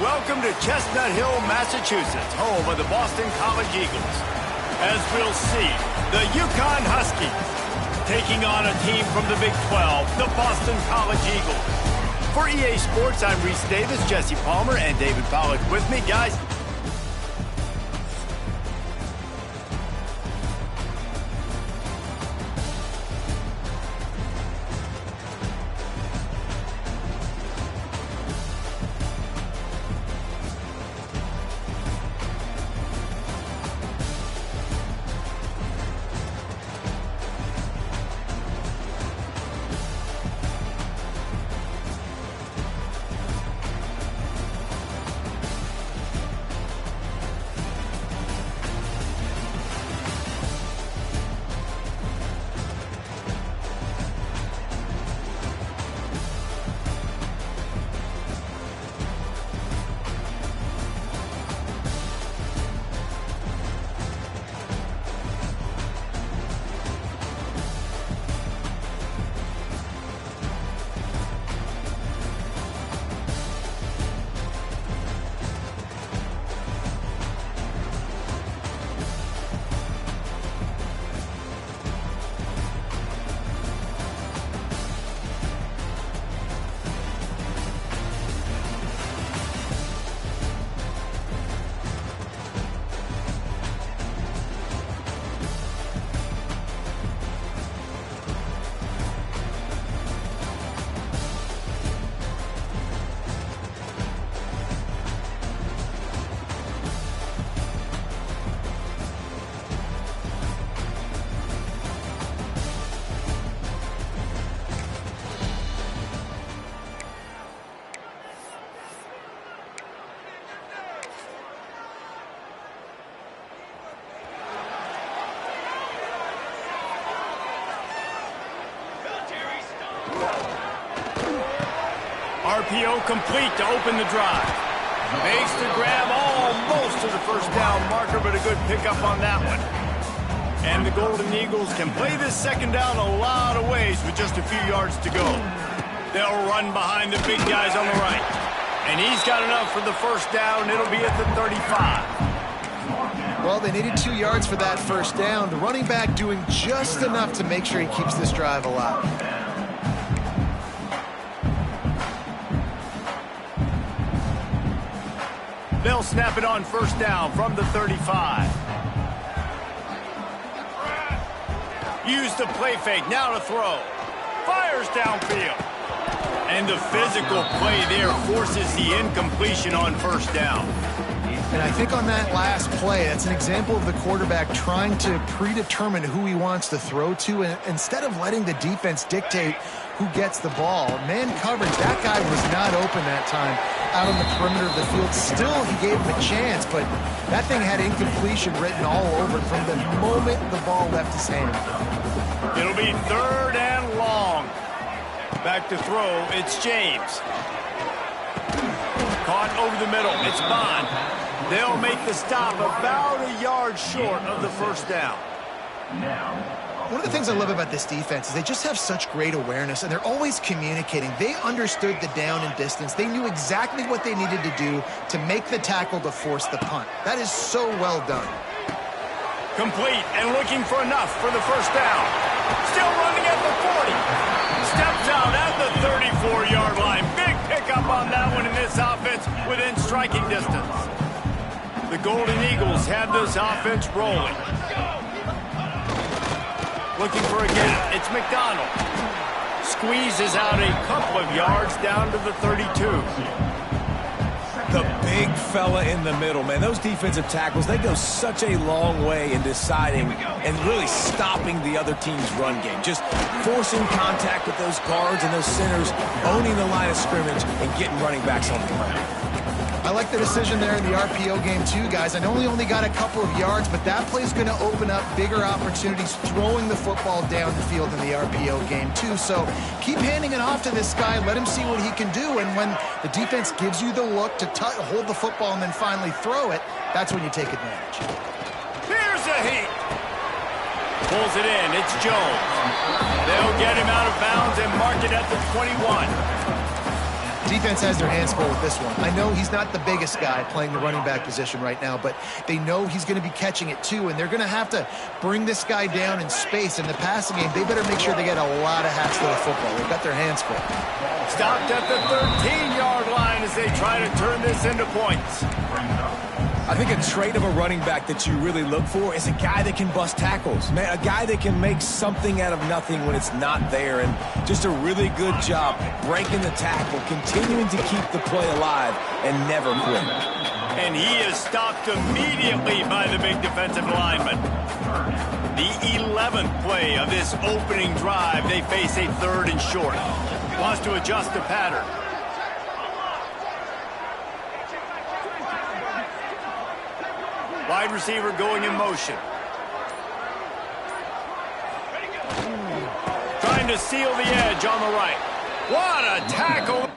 Welcome to Chestnut Hill, Massachusetts, home of the Boston College Eagles. As we'll see, the UCONN Huskies taking on a team from the Big 12, the Boston College Eagles. For EA Sports, I'm Reese Davis, Jesse Palmer, and David Pollack with me. Guys, RPO complete to open the drive. Makes the grab almost to the first down marker, but a good pickup on that one. And the Golden Eagles can play this second down a lot of ways with just a few yards to go. They'll run behind the big guys on the right. And he's got enough for the first down. It'll be at the 35. Well, they needed 2 yards for that first down. The running back doing just enough to make sure he keeps this drive alive. They'll snap it on first down from the 35. Use the play fake, now to throw. Fires downfield. And the physical play there forces the incompletion on first down. And I think on that last play, that's an example of the quarterback trying to predetermine who he wants to throw to, and instead of letting the defense dictate who gets the ball. Man coverage, that guy was not open that time out on the perimeter of the field. Still, he gave him a chance, but that thing had incompletion written all over it from the moment the ball left his hand. It'll be 3rd and long. Back to throw, it's James. Caught over the middle, it's Bond. They'll make the stop about a yard short of the first down. One of the things I love about this defense is they just have such great awareness, and they're always communicating. They understood the down and distance. They knew exactly what they needed to do to make the tackle to force the punt. That is so well done. Complete and looking for enough for the first down. Still running at the 40. Steps out at the 34-yard line. Big pickup on that one in this offense within striking distance. The Golden Eagles have this offense rolling. Looking for a gap. It's McDonald. Squeezes out a couple of yards down to the 32. The big fella in the middle, man. Those defensive tackles, they go such a long way in deciding and really stopping the other team's run game. Just forcing contact with those guards and those centers, owning the line of scrimmage, and getting running backs on the ground. I like the decision there in the RPO game too, guys. I know he only got a couple of yards, but that play's going to open up bigger opportunities throwing the football down the field in the RPO game too. So keep handing it off to this guy. Let him see what he can do. And when the defense gives you the look to hold the football and then finally throw it, that's when you take advantage. Here's a heat. Pulls it in. It's Jones. They'll get him out of bounds and mark it at the 21. Defense has their hands full with this one. I know he's not the biggest guy playing the running back position right now, but they know he's going to be catching it too, and they're going to have to bring this guy down in space. In the passing game, they better make sure they get a lot of hats to the football. They've got their hands full. Stopped at the 13-yard line as they try to turn this into points. I think a trait of a running back that you really look for is a guy that can bust tackles. Man, a guy that can make something out of nothing when it's not there, and just a really good job breaking the tackle, continuing to keep the play alive, and never quit. And he is stopped immediately by the big defensive lineman. The 11th play of this opening drive, they face a 3rd and short. Wants to adjust the pattern. Wide receiver going in motion. Trying to seal the edge on the right. What a tackle!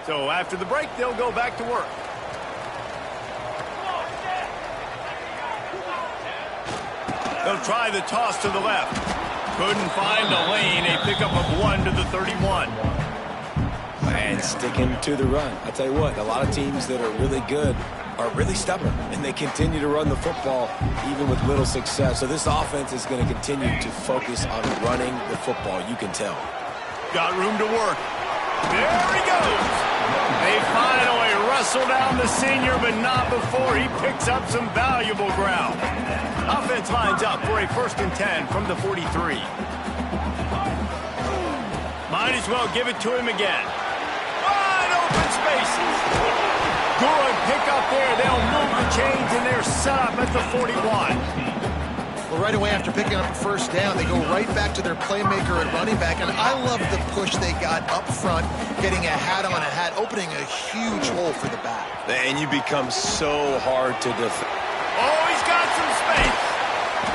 So after the break, they'll go back to work. They'll try the toss to the left. Couldn't find a lane. A pickup of 1 to the 31. And sticking to the run. I tell you what, a lot of teams that are really good are really stubborn, and they continue to run the football even with little success. So this offense is going to continue to focus on running the football. You can tell. Got room to work. There he goes. They finally wrestle down the senior, but not before he picks up some valuable ground. Offense lines up for a 1st and 10 from the 43. Might as well give it to him again. Wide open spaces. Good pick up there. They'll move the chains, and they're set up at the 41. Well, right away after picking up a 1st down, they go right back to their playmaker at running back, and I love the push they got up front, getting a hat on a hat, opening a huge hole for the back. And you become so hard to defend. Oh, he's got some space.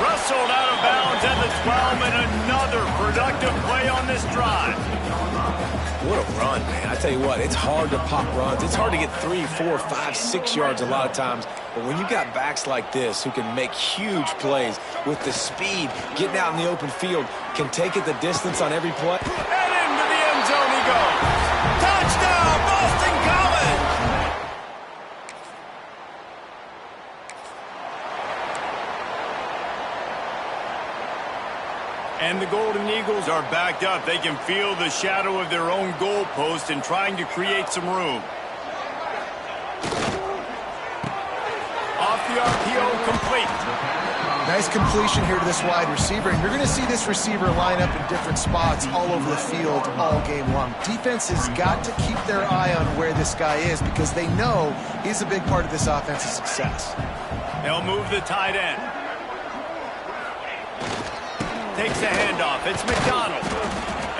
Rustled out of bounds at the 12, and another productive play on this drive. What a run, man. I tell you what, it's hard to pop runs. It's hard to get 3, 4, 5, 6 yards a lot of times. But when you got backs like this who can make huge plays with the speed, getting out in the open field, can take it the distance on every play. And into the end zone he goes. Touchdown, Boston College! And the Golden Eagles are backed up. They can feel the shadow of their own goalpost and trying to create some room. Off the RPO, complete. Nice completion here to this wide receiver, and you're going to see this receiver line up in different spots all over the field all game long. Defense has got to keep their eye on where this guy is because they know he's a big part of this offense's success. They'll move the tight end. Takes the handoff. It's McDonald.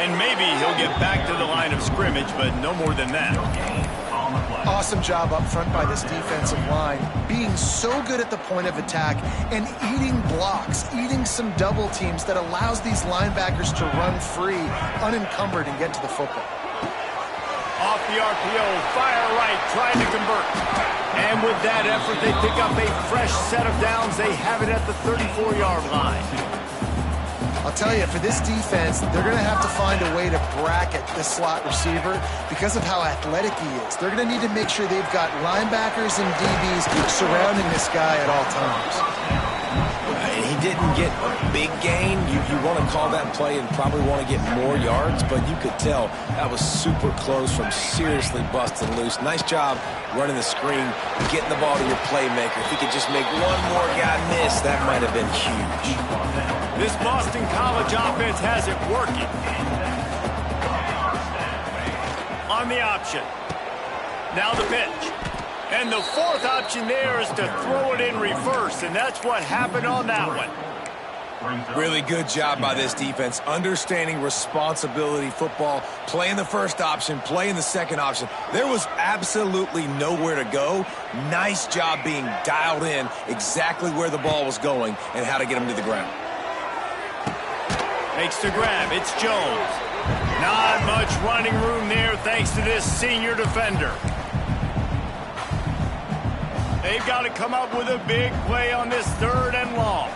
And maybe he'll get back to the line of scrimmage, but no more than that. Awesome job up front by this defensive line, being so good at the point of attack and eating blocks, eating some double teams that allows these linebackers to run free, unencumbered, and get to the football. Off the RPO, fire right, trying to convert. And with that effort, they pick up a fresh set of downs. They have it at the 34-yard line. I'll tell you, for this defense, they're going to have to find a way to bracket this slot receiver because of how athletic he is. They're going to need to make sure they've got linebackers and DBs surrounding this guy at all times. He didn't get a big gain. You want to call that play and probably want to get more yards, but you could tell that was super close from seriously busting loose. Nice job running the screen, getting the ball to your playmaker. If he could just make one more guy miss, that might have been huge. This Boston College offense has it working. On the option. Now the pitch. And the fourth option there is to throw it in reverse, and that's what happened on that one. Really good job by this defense, understanding responsibility football, playing the first option, playing the second option. There was absolutely nowhere to go. Nice job being dialed in exactly where the ball was going and how to get him to the ground. Makes the grab. It's Jones. Not much running room there thanks to this senior defender. They've got to come up with a big play on this 3rd and long.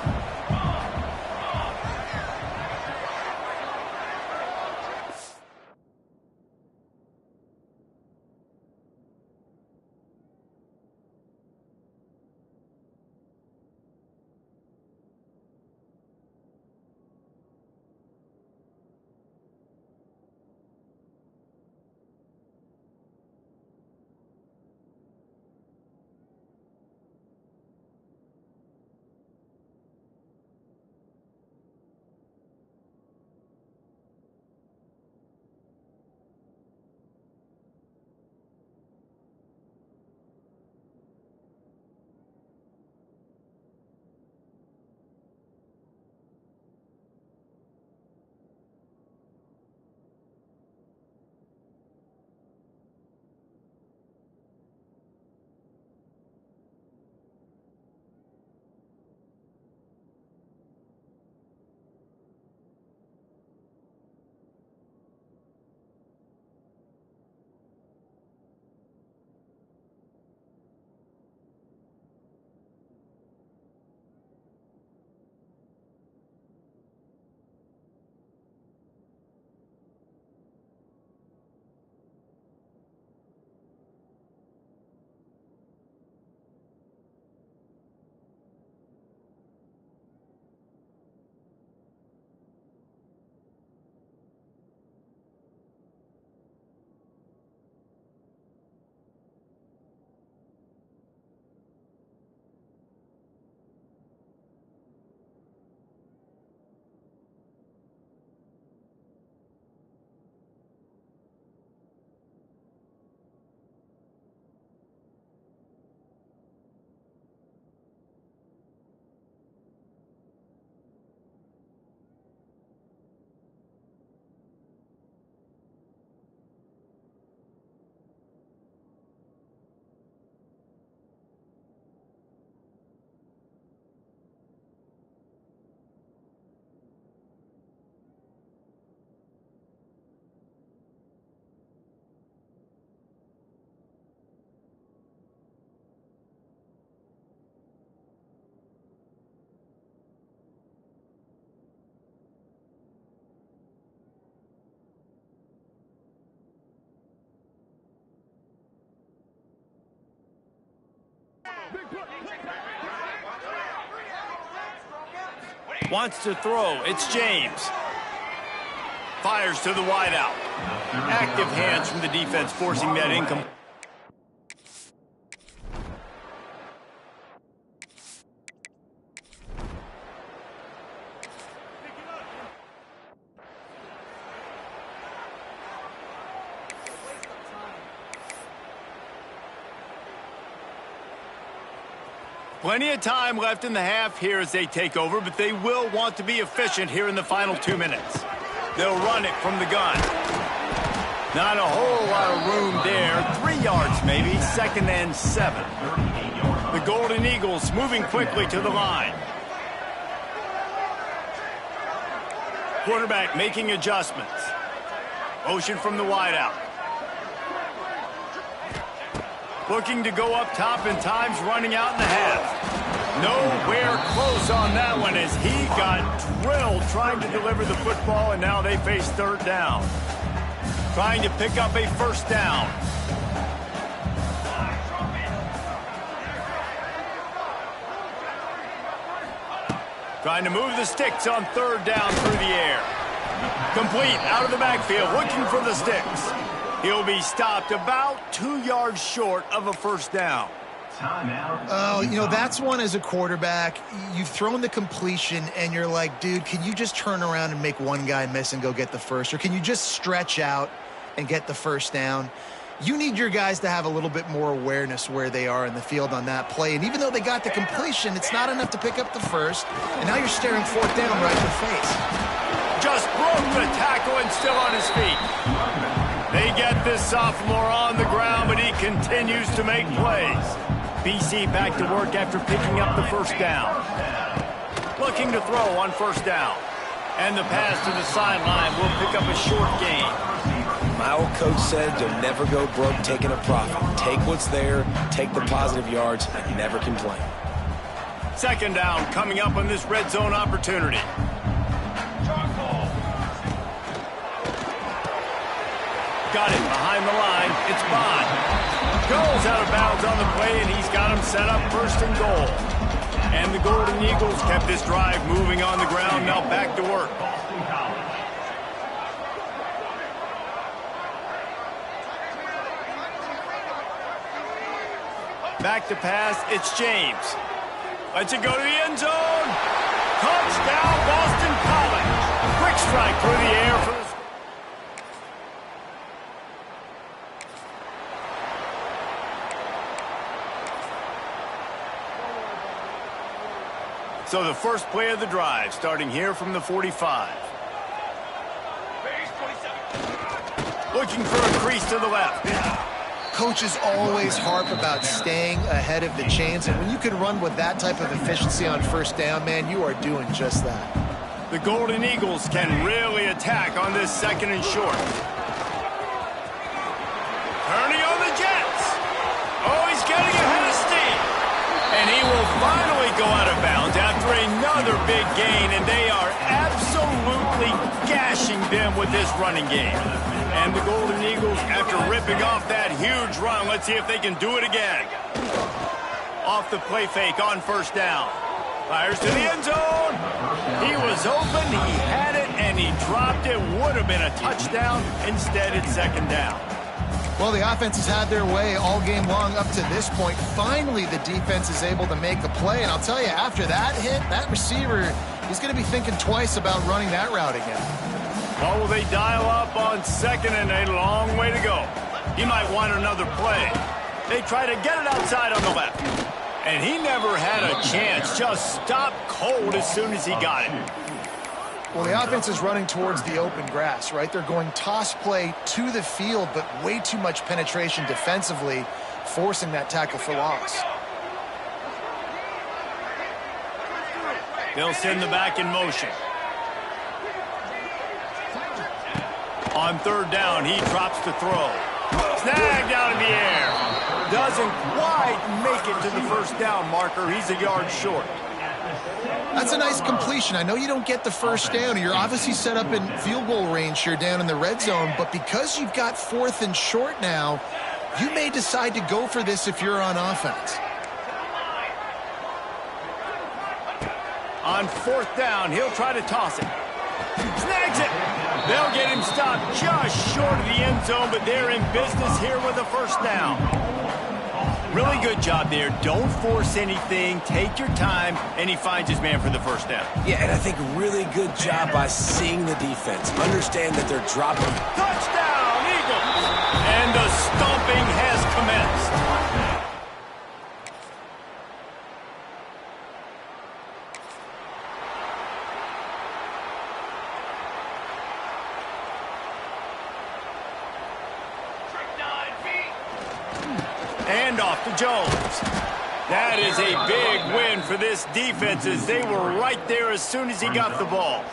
Wants to throw. It's James. Fires to the wideout. Active hands from the defense, forcing that incomplete. Plenty of time left in the half here as they take over, but they will want to be efficient here in the final 2 minutes. They'll run it from the gun. Not a whole lot of room there. 3 yards maybe, 2nd and 7. The Golden Eagles moving quickly to the line. Quarterback making adjustments. Motion from the wideout. Looking to go up top, and time's running out in the half. Nowhere close on that one as he got drilled trying to deliver the football, and now they face 3rd down. Trying to pick up a 1st down. Trying to move the sticks on 3rd down through the air. Complete out of the backfield, looking for the sticks. He'll be stopped about 2 yards short of a 1st down. Oh, you know, that's one as a quarterback. You've thrown the completion, and you're like, dude, can you just turn around and make one guy miss and go get the first? Or can you just stretch out and get the 1st down? You need your guys to have a little bit more awareness where they are in the field on that play. And even though they got the completion, it's not enough to pick up the 1st. And now you're staring 4th down right in the face. Just broke the tackle and still on his feet. They get this sophomore on the ground, but he continues to make plays. BC back to work after picking up the 1st down. Looking to throw on 1st down. And the pass to the sideline will pick up a short gain. My old coach said you'll never go broke taking a profit. Take what's there, take the positive yards, and never complain. Second down coming up on this red zone opportunity. Got it behind the line. It's Bond. Goes out of bounds on the play, and he's got him set up first and goal. And the Golden Eagles kept this drive moving on the ground. Now back to work. Back to pass. It's James. Lets it go to the end zone. Touchdown, Boston College. Quick strike through the air for the... So the first play of the drive, starting here from the 45. Looking for a crease to the left. Coaches always harp about staying ahead of the chains, and when you can run with that type of efficiency on first down, man, you are doing just that. The Golden Eagles can really attack on this second and short. Turning on the Jets. Oh, he's getting ahead of steam. And he will finally go out of bounds after another big gain, and they are absolutely gashing them with this running game. And the Golden Eagles, after ripping off that huge run, let's see if they can do it again. Off the play fake on first down. Fires to the end zone. He was open, he had it, and he dropped it. Would have been a touchdown. Instead, it's second down. Well, the offense has had their way all game long up to this point. Finally, the defense is able to make a play. And I'll tell you, after that hit, that receiver, he's going to be thinking twice about running that route again. Well, will they dial up on second and a long way to go? He might want another play. They try to get it outside on the left. And he never had a chance. Just stopped cold as soon as he got it. Well, the offense is running towards the open grass, right? They're going toss play to the field, but way too much penetration defensively, forcing that tackle for loss. They'll send the back in motion. On third down, he drops to throw. Snagged out of the air. Doesn't quite make it to the first down marker. He's a yard short. That's a nice completion. I know you don't get the first down. You're obviously set up in field goal range here down in the red zone, but because you've got fourth and short now, you may decide to go for this if you're on offense. On fourth down, he'll try to toss it. Snags it. They'll get him stopped just short of the end zone, but they're in business here with a first down. Really good job there. Don't force anything. Take your time, and he finds his man for the first down. Yeah, and I think really good job by seeing the defense. Understand that they're dropping. Touchdown, Eagles! And the stomping has commenced. And off to Jones. That is a big win for this defense as they were right there as soon as he got the ball.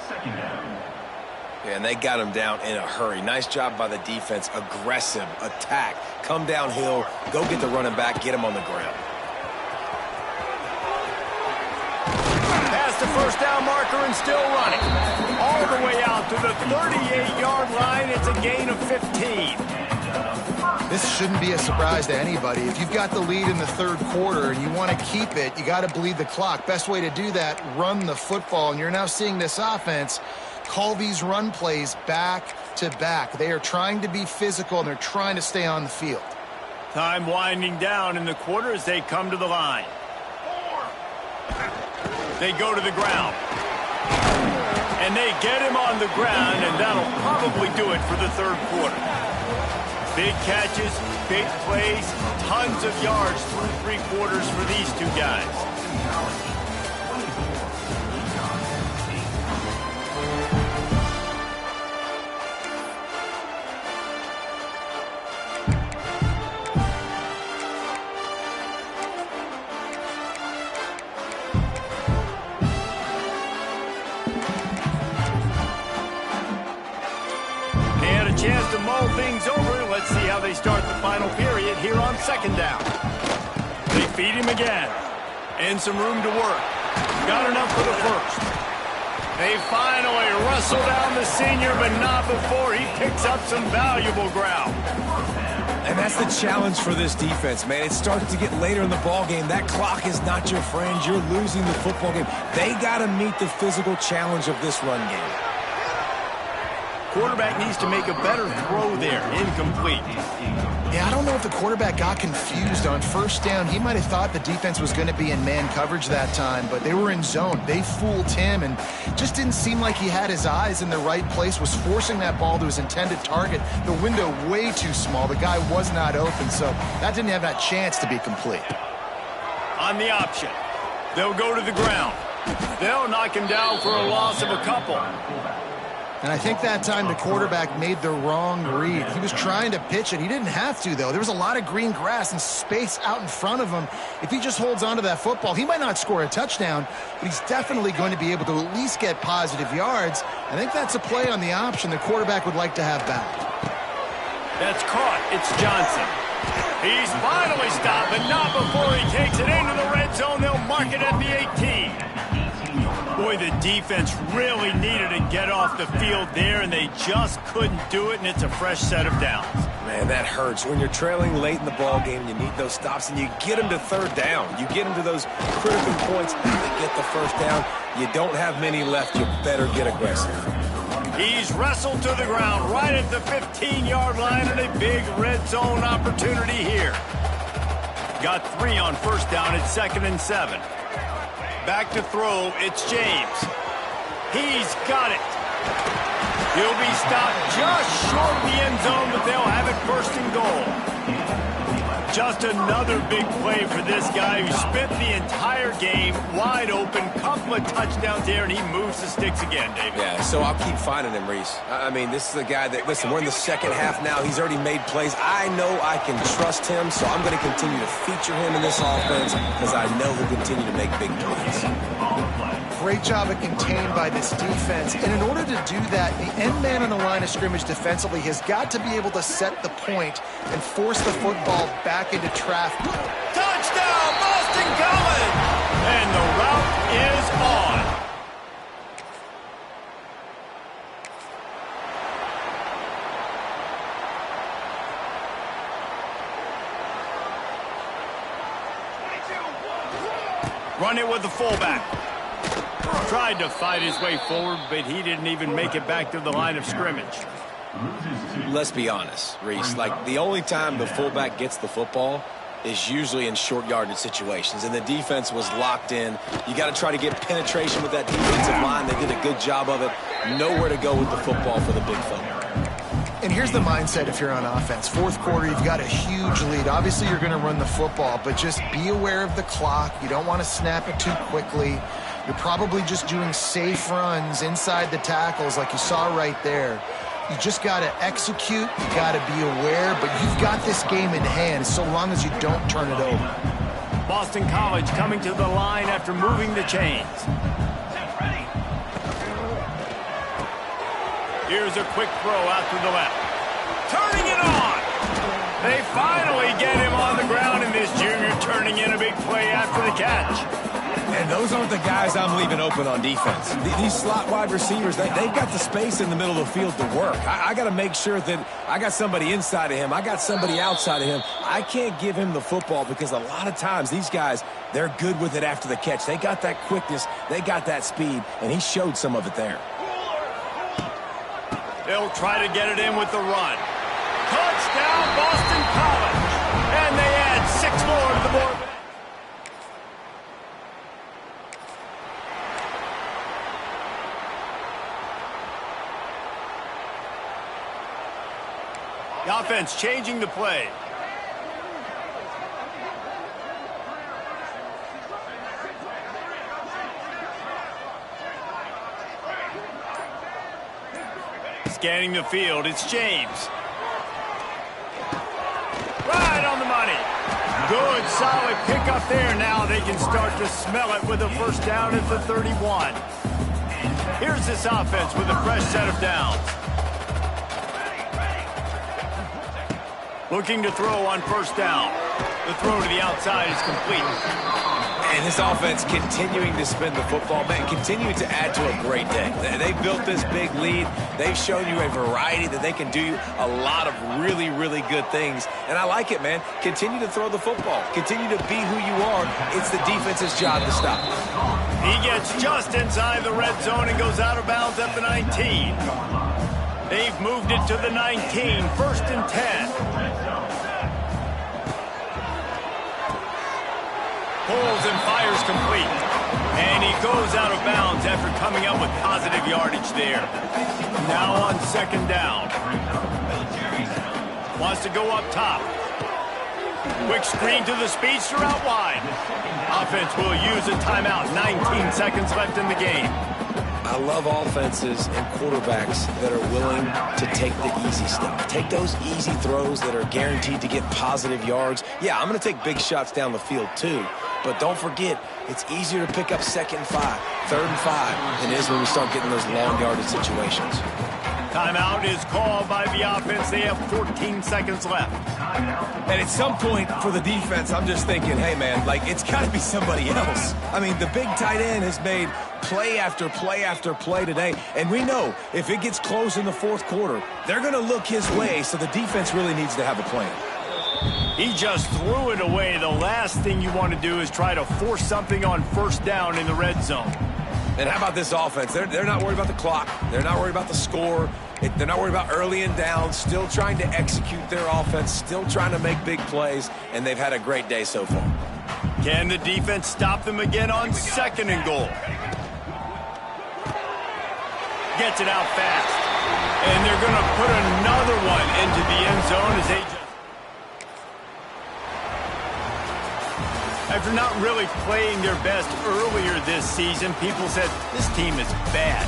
Yeah, and they got him down in a hurry. Nice job by the defense. Aggressive, attack, come downhill, go get the running back, get him on the ground. Past the first down marker and still running. All the way out to the 38-yard line. It's a gain of 15. This shouldn't be a surprise to anybody. If you've got the lead in the third quarter and you want to keep it, you got to bleed the clock. Best way to do that, run the football. And you're now seeing this offense call these run plays back to back. They are trying to be physical, and they're trying to stay on the field. Time winding down in the quarter as they come to the line. They go to the ground. And they get him on the ground, and that'll probably do it for the third quarter. Big catches, big plays, tons of yards through three quarters for these two guys. let's see how they start the final period here on second down. They feed him again. And some room to work. Got enough for the first. They finally wrestle down the senior, but not before he picks up some valuable ground. And that's the challenge for this defense, man. It starts to get later in the ball game. That clock is not your friend. You're losing the football game. They got to meet the physical challenge of this run game. Quarterback needs to make a better throw there. Incomplete. Yeah, I don't know if the quarterback got confused on first down. He might have thought the defense was going to be in man coverage that time, but they were in zone. They fooled him and just didn't seem like he had his eyes in the right place, was forcing that ball to his intended target. The window way too small. The guy was not open, so that didn't have that chance to be complete. On the option, they'll go to the ground. They'll knock him down for a loss of a couple. And I think that time the quarterback made the wrong read. He was trying to pitch it. He didn't have to, though. There was a lot of green grass and space out in front of him. If he just holds on to that football, he might not score a touchdown, but he's definitely going to be able to at least get positive yards. I think that's a play on the option the quarterback would like to have back. That's caught. It's Johnson. He's finally stopped, but not before he takes it into the red zone. They'll mark it at the 18. Boy, the defense really needed to get off the field there, and they just couldn't do it, and it's a fresh set of downs. Man, that hurts. When you're trailing late in the ball game, you need those stops, and you get them to third down. You get them to those critical points to get the first down. You don't have many left. You better get aggressive. He's wrestled to the ground right at the 15-yard line, and a big red zone opportunity here. Got 3 on first down at 2nd and 7. Back to throw, it's James. He's got it. He'll be stopped just short of the end zone, but they'll have it first and goal. Just another big play for this guy who spent the entire game wide open. Couple of touchdowns there, and he moves the sticks again, David. Yeah, so I'll keep finding him, Reese. I mean, this is a guy that, listen, we're in the second half now. He's already made plays. I know I can trust him, so I'm going to continue to feature him in this offense because I know he'll continue to make big plays. Great job at contained by this defense. And in order to do that, the end man on the line of scrimmage defensively has got to be able to set the point and force the football back into traffic. Touchdown, Boston College! And the route is on. Run it with the fullback. Tried to fight his way forward, but he didn't even make it back to the line of scrimmage. Let's be honest, Reese. Like, the only time the fullback gets the football is usually in short yardage situations, and the defense was locked in. You got to try to get penetration with that defensive line. They did a good job of it. Nowhere to go with the football for the big fella. And here's the mindset if you're on offense. Fourth quarter, you've got a huge lead. Obviously, you're going to run the football, but just be aware of the clock. You don't want to snap it too quickly. You're probably just doing safe runs inside the tackles like you saw right there. You just got to execute. You got to be aware, but you've got this game in hand so long as you don't turn it over. Boston College coming to the line after moving the chains. Here's a quick throw out to the left. Turning it on. They finally get him on the ground, and this junior turning in a big play after the catch. And those aren't the guys I'm leaving open on defense. These slot wide receivers, they've got the space in the middle of the field to work. I got to make sure that I got somebody inside of him. I got somebody outside of him. I can't give him the football because a lot of times these guys, they're good with it after the catch. They got that quickness. They got that speed, and he showed some of it there. They'll try to get it in with the run. Touchdown, Boston College. And they add 6 more to the board. The offense changing the play. Scanning the field, it's James. Right on the money. Good, solid pickup there. Now they can start to smell it with a first down at the 31. Here's this offense with a fresh set of downs. Looking to throw on first down. The throw to the outside is complete. And this offense continuing to spin the football, man, continuing to add to a great day. They built this big lead. They've shown you a variety that they can do a lot of really, really good things. And I like it, man. Continue to throw the football. Continue to be who you are. It's the defense's job to stop. He gets just inside the red zone and goes out of bounds at the 19. They've moved it to the 19, 1st and 10. Pulls and fires complete. And he goes out of bounds after coming up with positive yardage there. Now on 2nd down. Wants to go up top. Quick screen to the speedster out wide. Offense will use a timeout. 19 seconds left in the game. I love offenses and quarterbacks that are willing to take the easy stuff. Take those easy throws that are guaranteed to get positive yards. Yeah, I'm going to take big shots down the field too. But don't forget, it's easier to pick up 2nd and 5, 3rd and 5 than it is when we start getting those long yardage situations. Timeout is called by the offense. They have 14 seconds left. And at some point for the defense, I'm just thinking, hey, man, like, it's got to be somebody else. I mean, the big tight end has made play after play after play today. And we know if it gets close in the 4th quarter, they're going to look his way, so the defense really needs to have a plan. He just threw it away. The last thing you want to do is try to force something on 1st down in the red zone. And how about this offense? They're not worried about the clock. They're not worried about the score. They're not worried about early and down. Still trying to execute their offense. Still trying to make big plays. And they've had a great day so far. Can the defense stop them again on 2nd and goal? Gets it out fast. And they're going to put another one into the end zone as they... After not really playing their best earlier this season, people said, this team is bad.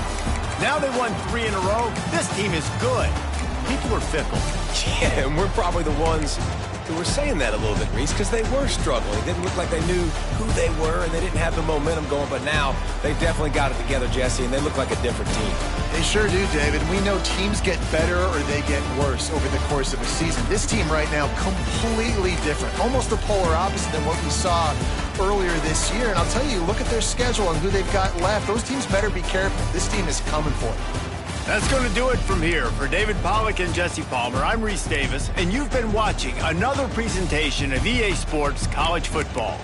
Now they won 3 in a row. This team is good. People are fickle. Yeah, and we're probably the ones who were saying that a little bit, Reese, because they were struggling. It didn't look like they knew who they were, and they didn't have the momentum going. But now they've definitely got it together, Jesse, and they look like a different team. They sure do, David. We know teams get better or they get worse over the course of a season. This team right now, completely different. Almost the polar opposite than what we saw earlier this year. And I'll tell you, look at their schedule and who they've got left. Those teams better be careful. This team is coming for it. That's going to do it from here. For David Pollack and Jesse Palmer, I'm Reese Davis, and you've been watching another presentation of EA Sports College Football.